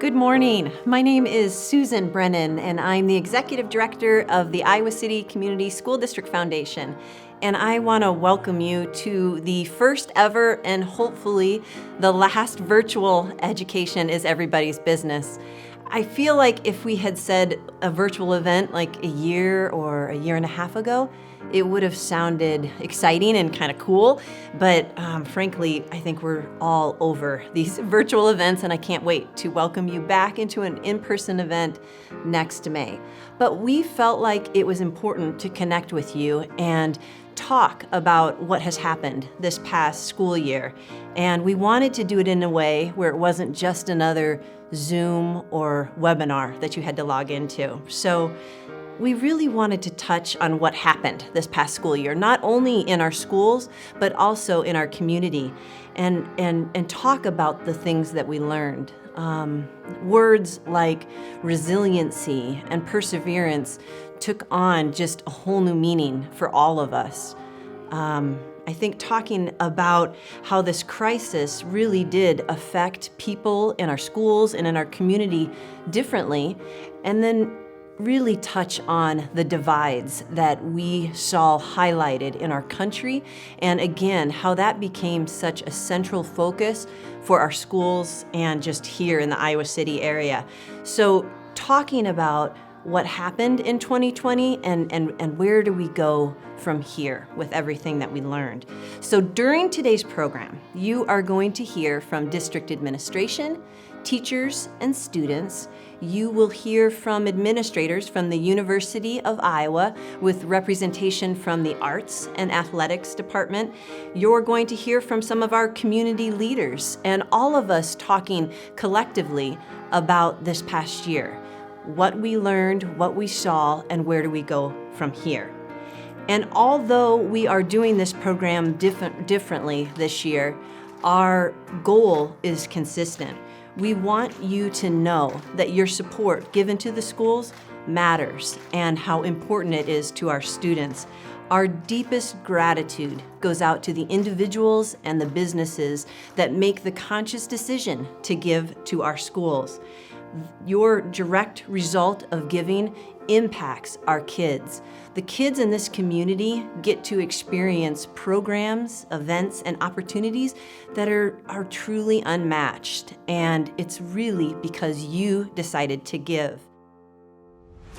Good morning. My name is Susan Brennan, and I'm the Executive Director of the Iowa City Community School District Foundation. And I want to welcome you to the first ever and hopefully the last virtual Education is Everybody's Business. I feel like if we had said a virtual event like a year or a year and a half ago, it would have sounded exciting and kind of cool, but frankly, I think we're all over these virtual events, and I can't wait to welcome you back into an in-person event next May. But we felt like it was important to connect with you and talk about what has happened this past school year. And we wanted to do it in a way where it wasn't just another Zoom or webinar that you had to log into. So we really wanted to touch on what happened this past school year, not only in our schools, but also in our community, and talk about the things that we learned. Words like resiliency and perseverance took on just a whole new meaning for all of us. I think talking about how this crisis really did affect people in our schools and in our community differently, and then really touch on the divides that we saw highlighted in our country, and again, how that became such a central focus for our schools and just here in the Iowa City area. So talking about what happened in 2020 and where do we go from here with everything that we learned. So during today's program, you are going to hear from district administration, teachers, and students. You will hear from administrators from the University of Iowa with representation from the Arts and Athletics Department. You're going to hear from some of our community leaders and all of us talking collectively about this past year, what we learned, what we saw, and where do we go from here. And although we are doing this program differently this year, our goal is consistent. We want you to know that your support given to the schools matters and how important it is to our students. Our deepest gratitude goes out to the individuals and the businesses that make the conscious decision to give to our schools. Your direct result of giving impacts our kids. The kids in this community get to experience programs, events, and opportunities that are truly unmatched, and it's really because you decided to give.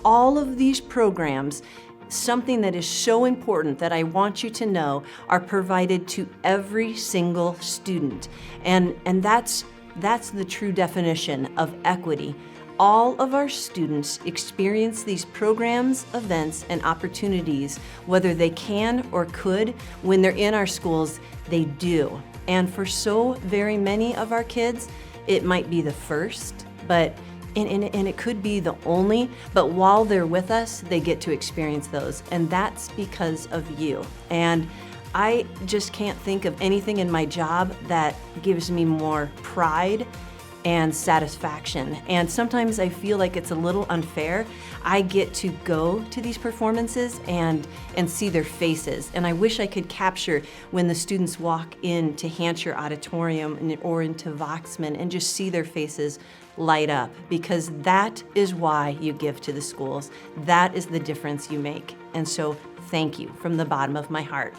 All of these programs, something that is so important that I want you to know, are provided to every single student, and that's the true definition of equity. All of our students experience these programs, events, and opportunities, whether they can or could. When they're in our schools, they do. And for so very many of our kids, it might be the first, but and it could be the only, but while they're with us, they get to experience those. And that's because of you. And I just can't think of anything in my job that gives me more pride and satisfaction. And sometimes I feel like it's a little unfair. I get to go to these performances and see their faces. And I wish I could capture when the students walk into Hansher Auditorium or into Voxman and just see their faces light up, because that is why you give to the schools. That is the difference you make. And so thank you from the bottom of my heart.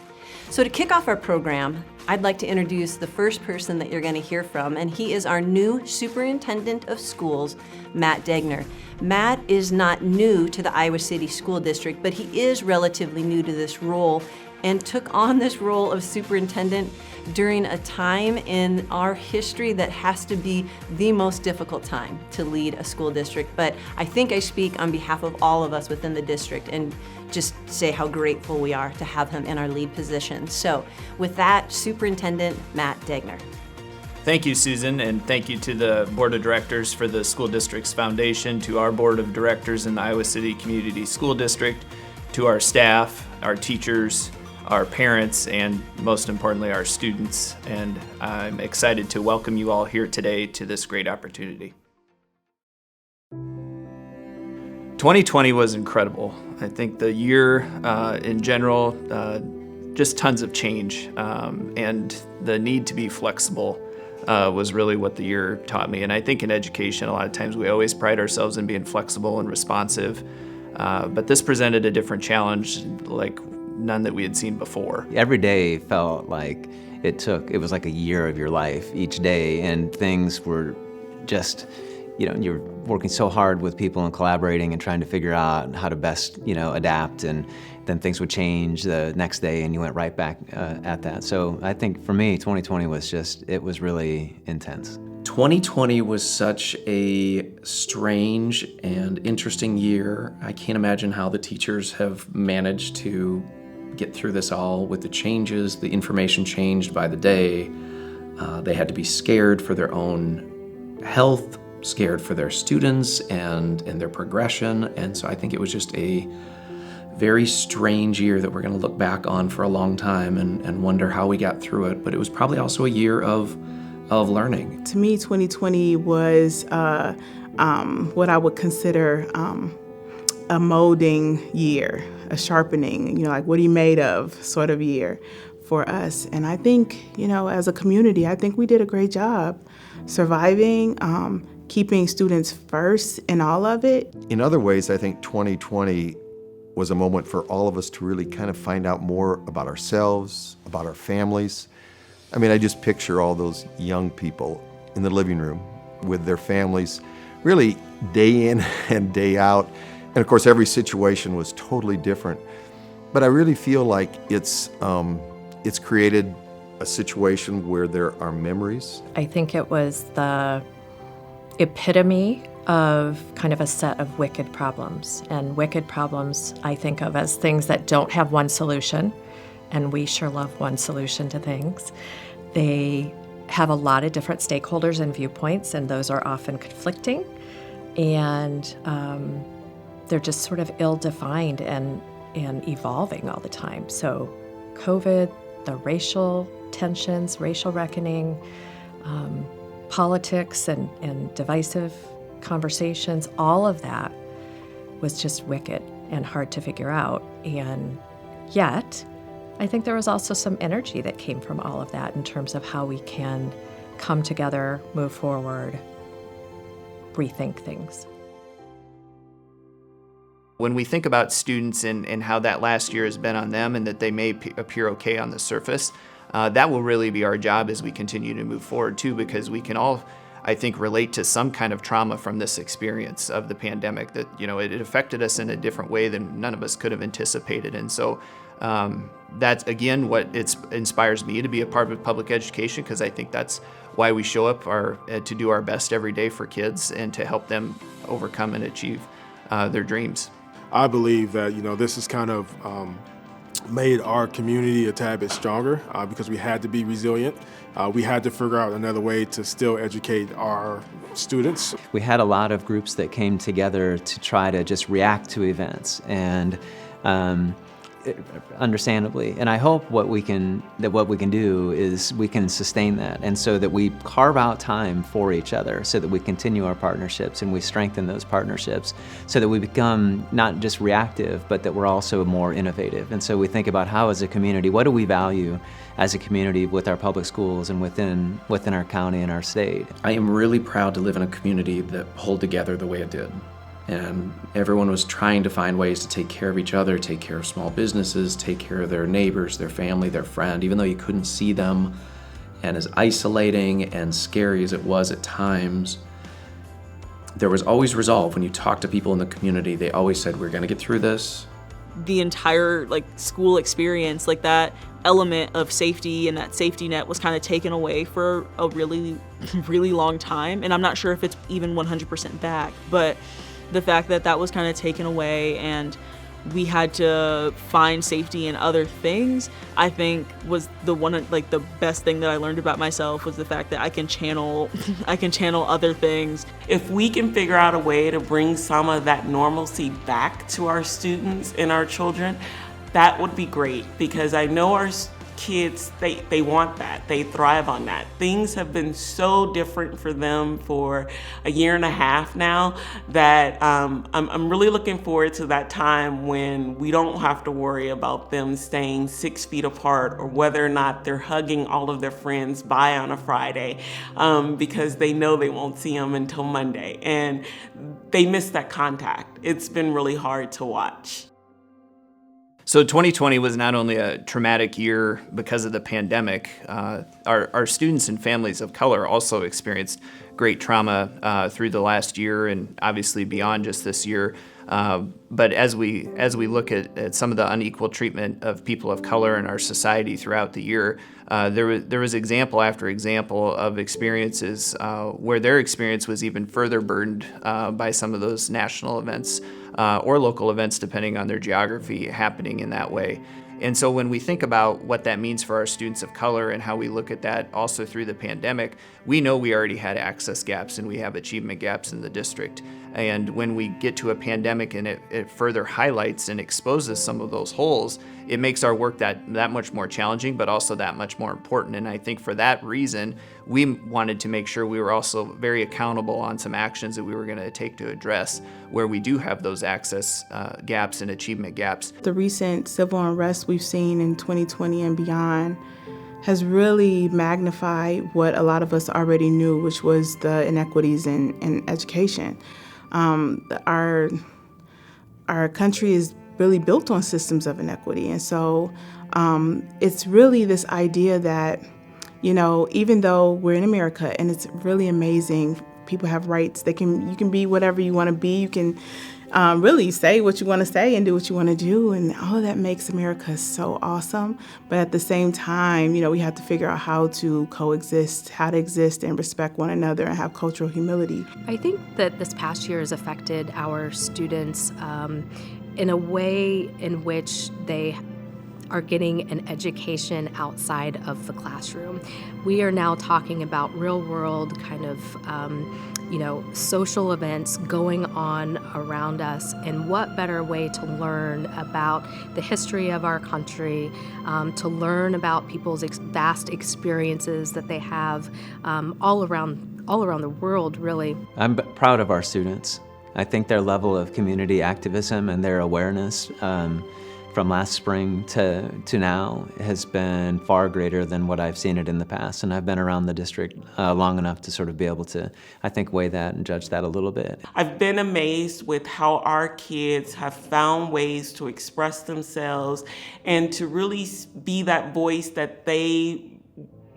So to kick off our program, I'd like to introduce the first person that you're going to hear from, and he is our new Superintendent of Schools, Matt Degner. Matt is not new to the Iowa City School District, but he is relatively new to this role and took on this role of superintendent during a time in our history that has to be the most difficult time to lead a school district. But I think I speak on behalf of all of us within the district and just say how grateful we are to have him in our lead position. So with that, Superintendent Matt Degner. Thank you, Susan, and thank you to the Board of Directors for the School Districts Foundation, to our Board of Directors in the Iowa City Community School District, to our staff, our teachers, our parents, and most importantly, our students. And I'm excited to welcome you all here today to this great opportunity. 2020 was incredible. I think the year in general, just tons of change, and the need to be flexible was really what the year taught me. And I think in education, a lot of times we always pride ourselves in being flexible and responsive. But this presented a different challenge like none that we had seen before. Every day felt like it was like a year of your life each day, and things were just, you're working so hard with people and collaborating and trying to figure out how to best, adapt, and then things would change the next day and you went right back at that. So I think for me, 2020 it was really intense. 2020 was such a strange and interesting year. I can't imagine how the teachers have managed to get through this all with the changes. The information changed by the day. They had to be scared for their own health, scared for their students and their progression. And so I think it was just a very strange year that we're going to look back on for a long time and wonder how we got through it. But it was probably also a year of learning. To me, 2020 was what I would consider a molding year, a sharpening, like what are you made of sort of year for us. And I think, as a community, I think we did a great job surviving, keeping students first in all of it. In other ways, I think 2020 was a moment for all of us to really kind of find out more about ourselves, about our families. I mean, I just picture all those young people in the living room with their families, really day in and day out. And of course, every situation was totally different. But I really feel like it's created a situation where there are memories. I think it was the epitome of kind of a set of wicked problems. And wicked problems I think of as things that don't have one solution, and we sure love one solution to things. They have a lot of different stakeholders and viewpoints, and those are often conflicting, and they're just sort of ill-defined and evolving all the time. So COVID, the racial tensions, racial reckoning, politics and divisive conversations, all of that was just wicked and hard to figure out. And yet, I think there was also some energy that came from all of that in terms of how we can come together, move forward, rethink things. When we think about students and how that last year has been on them and that they may appear okay on the surface, that will really be our job as we continue to move forward too, because we can all, I think, relate to some kind of trauma from this experience of the pandemic that, it affected us in a different way than none of us could have anticipated. And so that's, again, what inspires me to be a part of public education, because I think that's why we show up to do our best every day for kids and to help them overcome and achieve their dreams. I believe that, this has kind of made our community a tad bit stronger because we had to be resilient. We had to figure out another way to still educate our students. We had a lot of groups that came together to try to just react to events, and understandably. And I hope what we can do is we can sustain that, and so that we carve out time for each other, so that we continue our partnerships and we strengthen those partnerships, so that we become not just reactive, but that we're also more innovative. And so we think about how, as a community, what do we value as a community with our public schools and within our county and our state. I am really proud to live in a community that pulled together the way it did. And everyone was trying to find ways to take care of each other, take care of small businesses, take care of their neighbors, their family, their friend, even though you couldn't see them. And as isolating and scary as it was at times, there was always resolve. When you talk to people in the community, they always said, we're gonna get through this. The entire school experience, that element of safety and that safety net was kind of taken away for a really, really long time. And I'm not sure if it's even 100% back, but the fact that that was kind of taken away and we had to find safety in other things, I think was the best thing that I learned about myself, was the fact that I can channel other things. If we can figure out a way to bring some of that normalcy back to our students and our children, that would be great, because I know kids, they want that. They thrive on that. Things have been so different for them for a year and a half now that I'm really looking forward to that time when we don't have to worry about them staying 6 feet apart or whether or not they're hugging all of their friends by on a Friday because they know they won't see them until Monday. And they miss that contact. It's been really hard to watch. So 2020 was not only a traumatic year because of the pandemic, our students and families of color also experienced great trauma through the last year and obviously beyond just this year. But as we look at some of the unequal treatment of people of color in our society throughout the year, there was example after example of experiences where their experience was even further burdened by some of those national events or local events, depending on their geography, happening in that way. And so when we think about what that means for our students of color and how we look at that also through the pandemic, we know we already had access gaps and we have achievement gaps in the district. And when we get to a pandemic and it further highlights and exposes some of those holes, it makes our work that much more challenging, but also that much more important. And I think for that reason, we wanted to make sure we were also very accountable on some actions that we were going to take to address where we do have those access gaps and achievement gaps. The recent civil unrest we've seen in 2020 and beyond has really magnified what a lot of us already knew, which was the inequities in education. Our country is really built on systems of inequity, and so it's really this idea that, you know, even though we're in America and it's really amazing, people have rights. You can be whatever you want to be. You can really say what you want to say and do what you want to do, and all of that makes America so awesome. But at the same time, you know, we have to figure out how to coexist, how to exist and respect one another and have cultural humility. I think that this past year has affected our students in a way in which they are getting an education outside of the classroom. We are now talking about real-world kind of social events going on around us, and what better way to learn about the history of our country, to learn about people's vast experiences that they have all around the world, really. I'm proud of our students. I think their level of community activism and their awareness from last spring to now has been far greater than what I've seen it in the past. And I've been around the district long enough to sort of be able to, I think, weigh that and judge that a little bit. I've been amazed with how our kids have found ways to express themselves and to really be that voice that they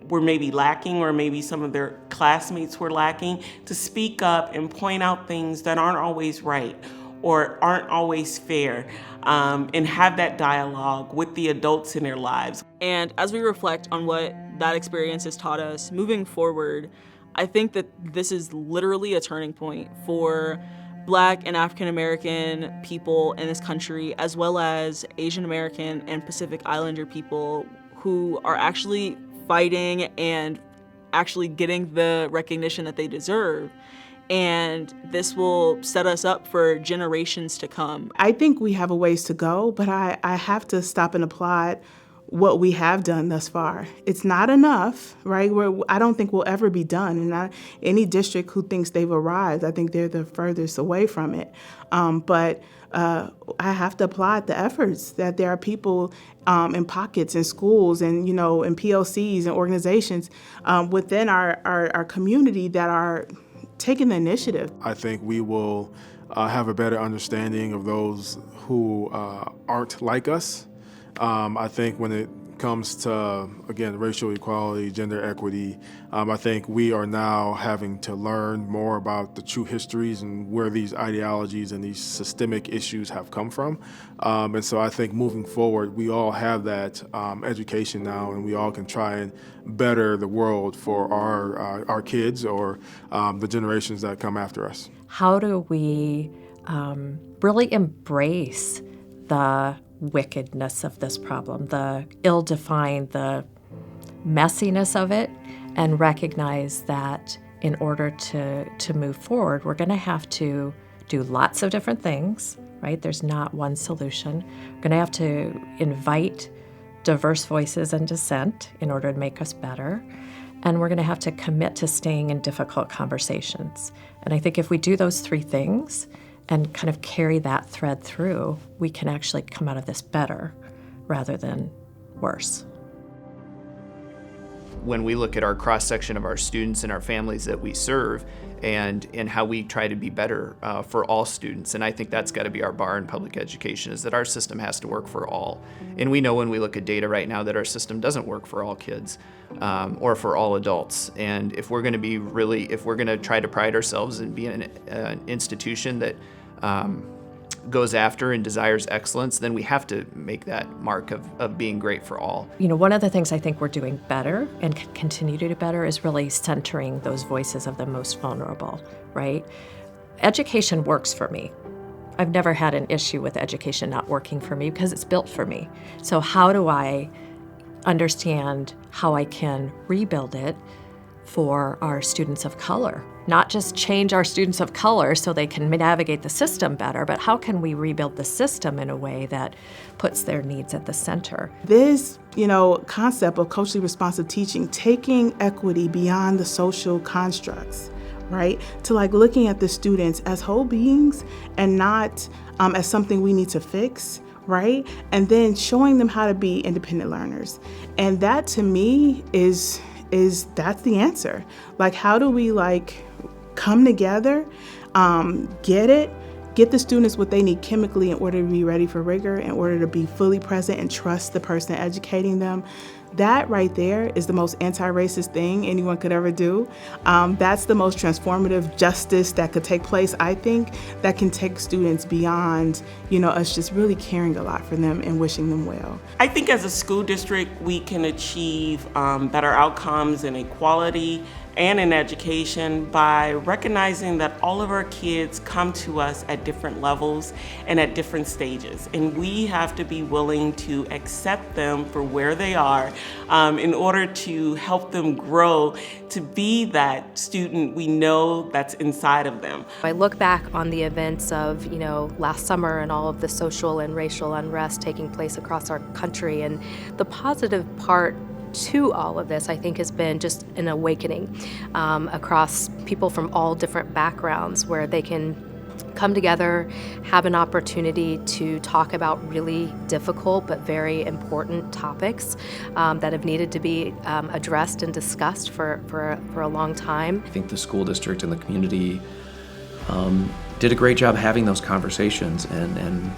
were maybe lacking, or maybe some of their classmates were lacking, to speak up and point out things that aren't always right or aren't always fair, and have that dialogue with the adults in their lives. And as we reflect on what that experience has taught us moving forward, I think that this is literally a turning point for Black and African American people in this country, as well as Asian American and Pacific Islander people who are actually fighting and actually getting the recognition that they deserve. And this will set us up for generations to come. I think we have a ways to go, but I have to stop and applaud what we have done thus far. It's not enough, right? I don't think we'll ever be done. And any district who thinks they've arrived, I think they're the furthest away from it. But I have to applaud the efforts that there are people in pockets in schools and, in PLCs and organizations within our community that are taking the initiative. I think we will have a better understanding of those who aren't like us. I think when it comes to, again, racial equality, gender equity, I think we are now having to learn more about the true histories and where these ideologies and these systemic issues have come from. And so I think moving forward, we all have that education now, and we all can try and better the world for our kids or the generations that come after us. How do we really embrace the wickedness of this problem, the ill-defined, the messiness of it, and recognize that in order to move forward, we're going to have to do lots of different things, right? There's not one solution. We're going to have to invite diverse voices and dissent in order to make us better. And we're going to have to commit to staying in difficult conversations. And I think if we do those three things and kind of carry that thread through, we can actually come out of this better rather than worse. When we look at our cross-section of our students and our families that we serve, and how we try to be better for all students. And I think that's got to be our bar in public education, is that our system has to work for all. And we know when we look at data right now that our system doesn't work for all kids or for all adults. And if we're going to try to pride ourselves and be an institution that goes after and desires excellence, then we have to make that mark of being great for all. You know, one of the things I think we're doing better and continue to do better is really centering those voices of the most vulnerable, right? Education works for me. I've never had an issue with education not working for me because it's built for me. So how do I understand how I can rebuild it for our students of color? Not just change our students of color so they can navigate the system better, but how can we rebuild the system in a way that puts their needs at the center? This, concept of culturally responsive teaching, taking equity beyond the social constructs, right? To looking at the students as whole beings and not as something we need to fix, right? And then showing them how to be independent learners. And that to me is that's the answer. How do we come together, get the students what they need chemically in order to be ready for rigor, in order to be fully present and trust the person educating them. That right there is the most anti-racist thing anyone could ever do. That's the most transformative justice that could take place, I think, that can take students beyond, us just really caring a lot for them and wishing them well. I think as a school district, we can achieve better outcomes in equality and in education by recognizing that all of our kids come to us at different levels and at different stages. And we have to be willing to accept them for where they are in order to help them grow to be that student we know that's inside of them. I look back on the events of, last summer and all of the social and racial unrest taking place across our country, and the positive part to all of this, I think, has been just an awakening across people from all different backgrounds where they can come together, have an opportunity to talk about really difficult but very important topics that have needed to be addressed and discussed for a long time. I think the school district and the community did a great job having those conversations and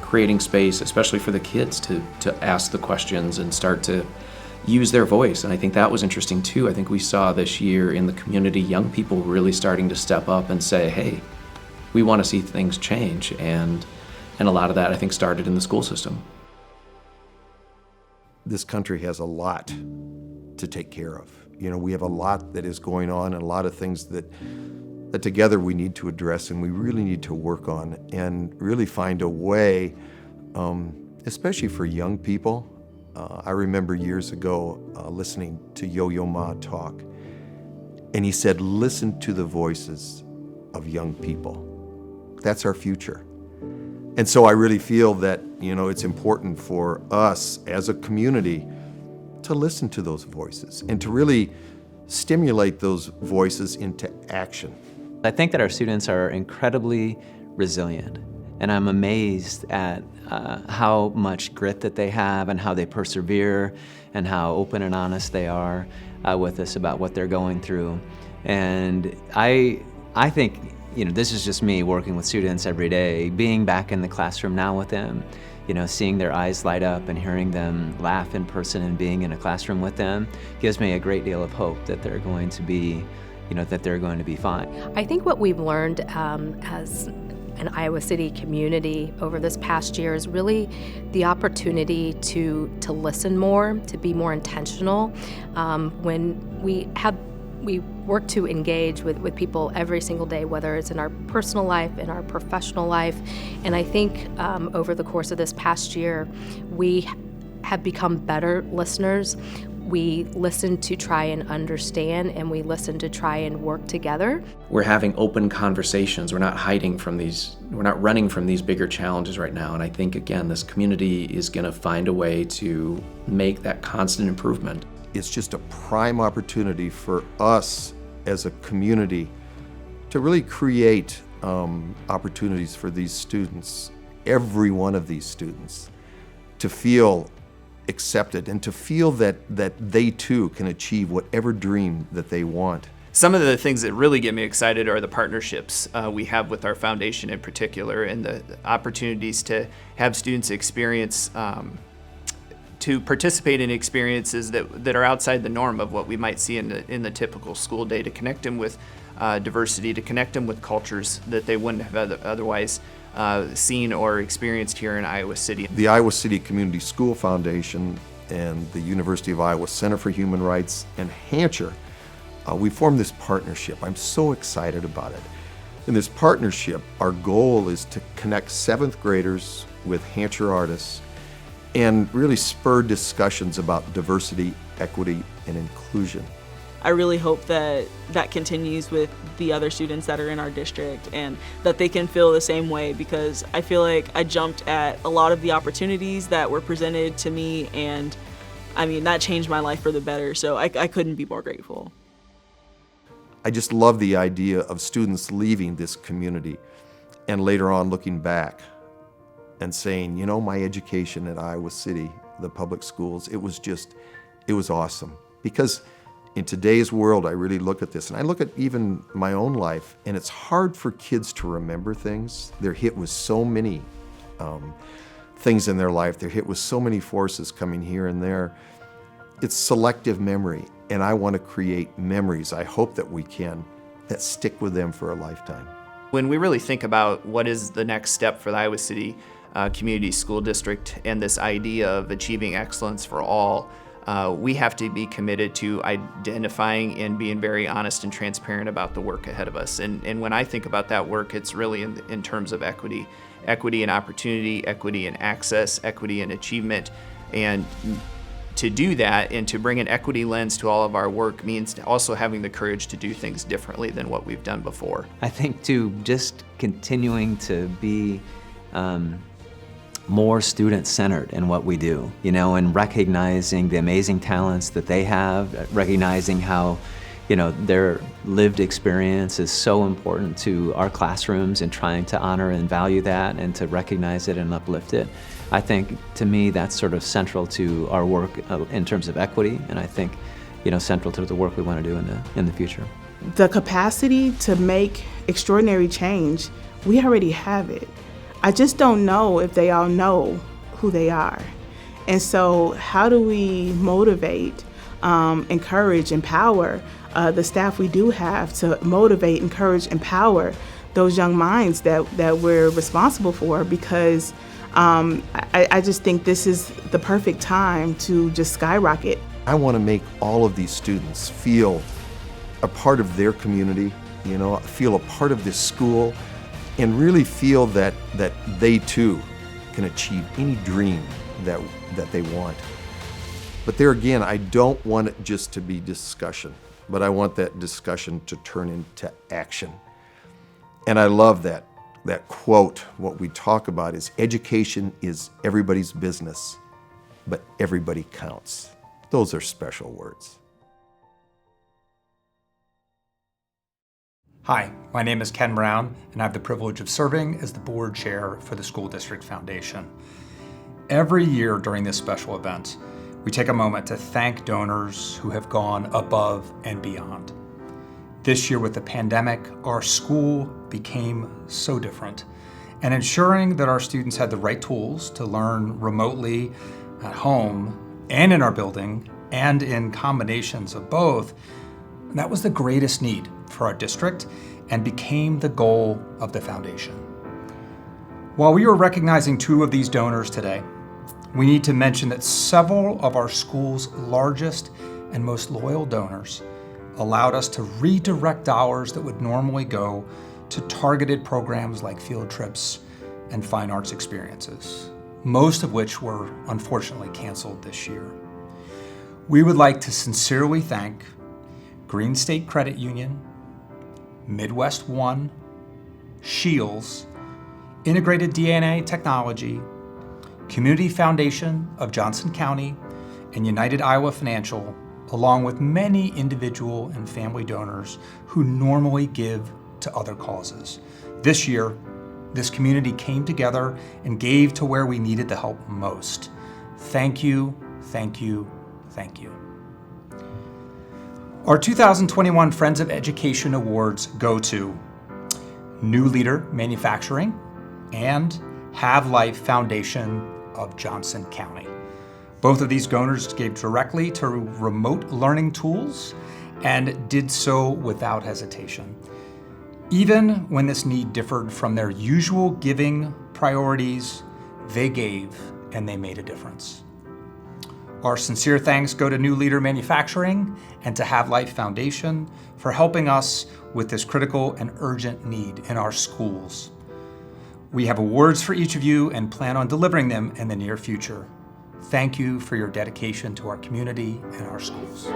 creating space, especially for the kids to ask the questions and start to use their voice. And I think that was interesting too. I think we saw this year in the community young people really starting to step up and say, hey, we want to see things change. And a lot of that, I think, started in the school system. This country has a lot to take care of. We have a lot that is going on and a lot of things that together we need to address and we really need to work on and really find a way, especially for young people. I remember years ago listening to Yo-Yo Ma talk, and he said, listen to the voices of young people. That's our future. And so I really feel that, it's important for us as a community to listen to those voices and to really stimulate those voices into action. I think that our students are incredibly resilient, and I'm amazed at how much grit that they have and how they persevere and how open and honest they are with us about what they're going through. And I think, this is just me working with students every day, being back in the classroom now with them, seeing their eyes light up and hearing them laugh in person and being in a classroom with them gives me a great deal of hope that they're going to be, that they're going to be fine. I think what we've learned as an Iowa City community over this past year is really the opportunity to listen more, to be more intentional. When we work to engage with people every single day, whether it's in our personal life, in our professional life. And I think over the course of this past year, we have become better listeners. We listen to try and understand, and we listen to try and work together. We're having open conversations. We're not hiding from these, we're not running from these bigger challenges right now. And I think, again, this community is going to find a way to make that constant improvement. It's just a prime opportunity for us as a community to really create opportunities for these students, every one of these students, to feel accepted and to feel that they too can achieve whatever dream that they want. Some of the things that really get me excited are the partnerships we have with our foundation in particular, and the opportunities to have students experience, to participate in experiences that are outside the norm of what we might see in the typical school day, to connect them with diversity, to connect them with cultures that they wouldn't have otherwise seen or experienced here in Iowa City. The Iowa City Community School Foundation and the University of Iowa Center for Human Rights and Hancher, we formed this partnership. I'm so excited about it. In this partnership, our goal is to connect 7th graders with Hancher artists and really spur discussions about diversity, equity, and inclusion. I really hope that that continues with the other students that are in our district, and that they can feel the same way, because I feel like I jumped at a lot of the opportunities that were presented to me, and I mean, that changed my life for the better, so I couldn't be more grateful. I just love the idea of students leaving this community and later on looking back and saying, you know, my education at Iowa City, the public schools, it was awesome. Because in today's world, I really look at this, and I look at even my own life, and it's hard for kids to remember things. They're hit with so many things in their life. They're hit with so many forces coming here and there. It's selective memory, and I want to create memories, I hope that we can, that stick with them for a lifetime. When we really think about what is the next step for the Iowa City Community School District and this idea of achieving excellence for all, we have to be committed to identifying and being very honest and transparent about the work ahead of us. And when I think about that work, it's really in terms of equity. Equity and opportunity, equity and access, equity and achievement. And to do that and to bring an equity lens to all of our work means also having the courage to do things differently than what we've done before. I think too, just continuing to be more student-centered in what we do, you know, and recognizing the amazing talents that they have, recognizing how, you know, their lived experience is so important to our classrooms, and trying to honor and value that and to recognize it and uplift it. I think, to me, that's sort of central to our work in terms of equity, and I think, you know, central to the work we want to do in the future. The capacity to make extraordinary change, we already have it. I just don't know if they all know who they are. And so how do we motivate, encourage, empower the staff we do have to motivate, encourage, empower those young minds that we're responsible for? Because I just think this is the perfect time to just skyrocket. I want to make all of these students feel a part of their community, you know, feel a part of this school, and really feel that they too can achieve any dream that they want. But there again, I don't want it just to be discussion, but I want that discussion to turn into action. And I love that quote. What we talk about is education is everybody's business, but everybody counts. Those are special words. Hi, my name is Ken Brown, and I have the privilege of serving as the board chair for the School District Foundation. Every year during this special event, we take a moment to thank donors who have gone above and beyond. This year with the pandemic, our school became so different, and ensuring that our students had the right tools to learn remotely at home and in our building and in combinations of both, that was the greatest need for our district and became the goal of the foundation. While we are recognizing 2 of these donors today, we need to mention that several of our school's largest and most loyal donors allowed us to redirect dollars that would normally go to targeted programs like field trips and fine arts experiences, most of which were unfortunately canceled this year. We would like to sincerely thank Green State Credit Union, Midwest One, Shields, Integrated DNA Technology, Community Foundation of Johnson County, and United Iowa Financial, along with many individual and family donors who normally give to other causes. This year, this community came together and gave to where we needed the help most. Thank you, thank you, thank you. Our 2021 Friends of Education Awards go to New Leader Manufacturing and Have Life Foundation of Johnson County. Both of these donors gave directly to remote learning tools and did so without hesitation. Even when this need differed from their usual giving priorities, they gave and they made a difference. Our sincere thanks go to New Leader Manufacturing and to Have Life Foundation for helping us with this critical and urgent need in our schools. We have awards for each of you and plan on delivering them in the near future. Thank you for your dedication to our community and our schools.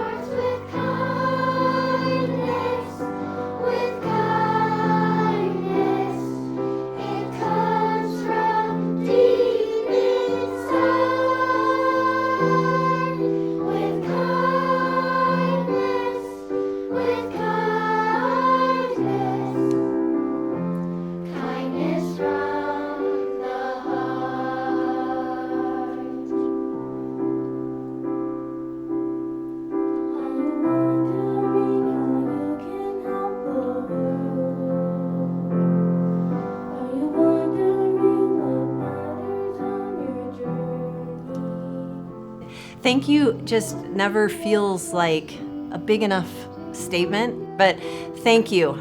Thank you just never feels like a big enough statement, but thank you,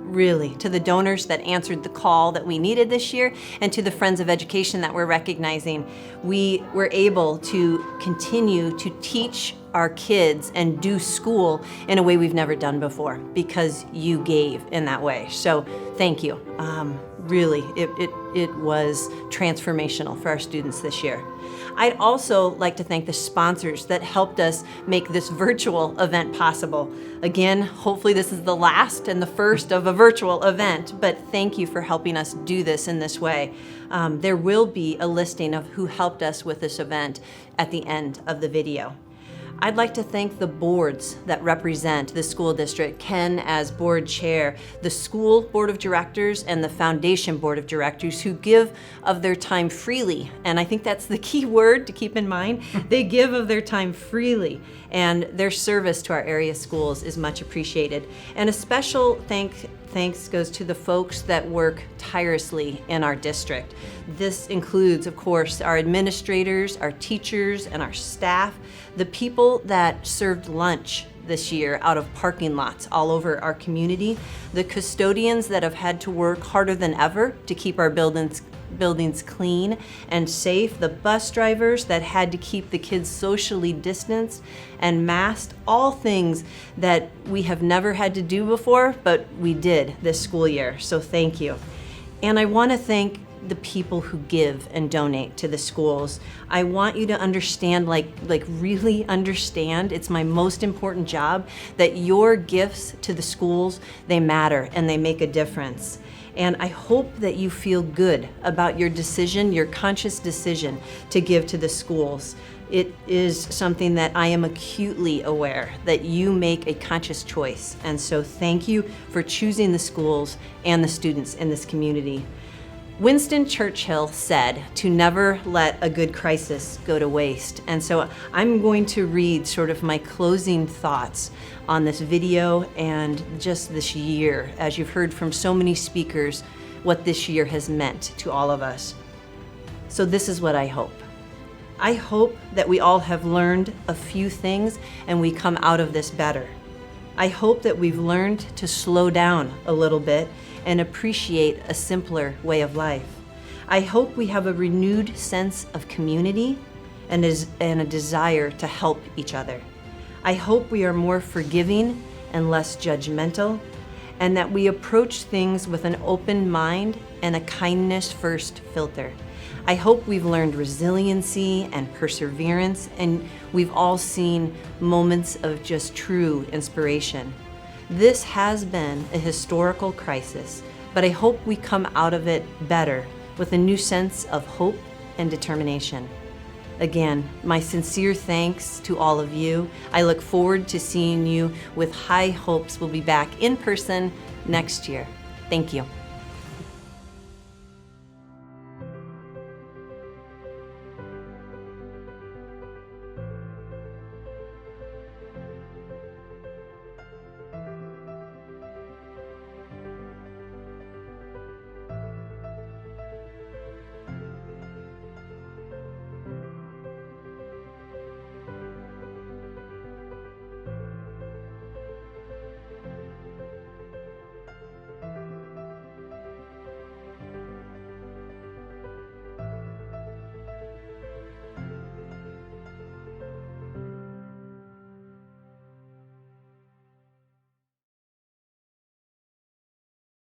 really, to the donors that answered the call that we needed this year and to the Friends of Education that we're recognizing. We were able to continue to teach our kids and do school in a way we've never done before because you gave in that way. So thank you. Really, it was transformational for our students this year. I'd also like to thank the sponsors that helped us make this virtual event possible. Again, hopefully this is the last and the first of a virtual event, but thank you for helping us do this in this way. There will be a listing of who helped us with this event at the end of the video. I'd like to thank the boards that represent the school district, Ken as board chair, the school board of directors, and the foundation board of directors who give of their time freely. And I think that's the key word to keep in mind. They give of their time freely, and their service to our area schools is much appreciated. And a special thanks goes to the folks that work tirelessly in our district. This includes, of course, our administrators, our teachers, and our staff, the people that served lunch this year out of parking lots all over our community, the custodians that have had to work harder than ever to keep our buildings clean and safe, the bus drivers that had to keep the kids socially distanced and masked, all things that we have never had to do before, but we did this school year, so thank you. And I want to thank the people who give and donate to the schools. I want you to understand, like really understand, it's my most important job, that your gifts to the schools, they matter and they make a difference. And I hope that you feel good about your decision, your conscious decision to give to the schools. It is something that I am acutely aware that you make a conscious choice. And so thank you for choosing the schools and the students in this community. Winston Churchill said to never let a good crisis go to waste. And so I'm going to read sort of my closing thoughts on this video and just this year, as you've heard from so many speakers, what this year has meant to all of us. So this is what I hope. I hope that we all have learned a few things and we come out of this better. I hope that we've learned to slow down a little bit and appreciate a simpler way of life. I hope we have a renewed sense of community and a desire to help each other. I hope we are more forgiving and less judgmental, and that we approach things with an open mind and a kindness first filter. I hope we've learned resiliency and perseverance, and we've all seen moments of just true inspiration. This has been a historical crisis, but I hope we come out of it better with a new sense of hope and determination. Again, my sincere thanks to all of you. I look forward to seeing you with high hopes we'll be back in person next year. Thank you.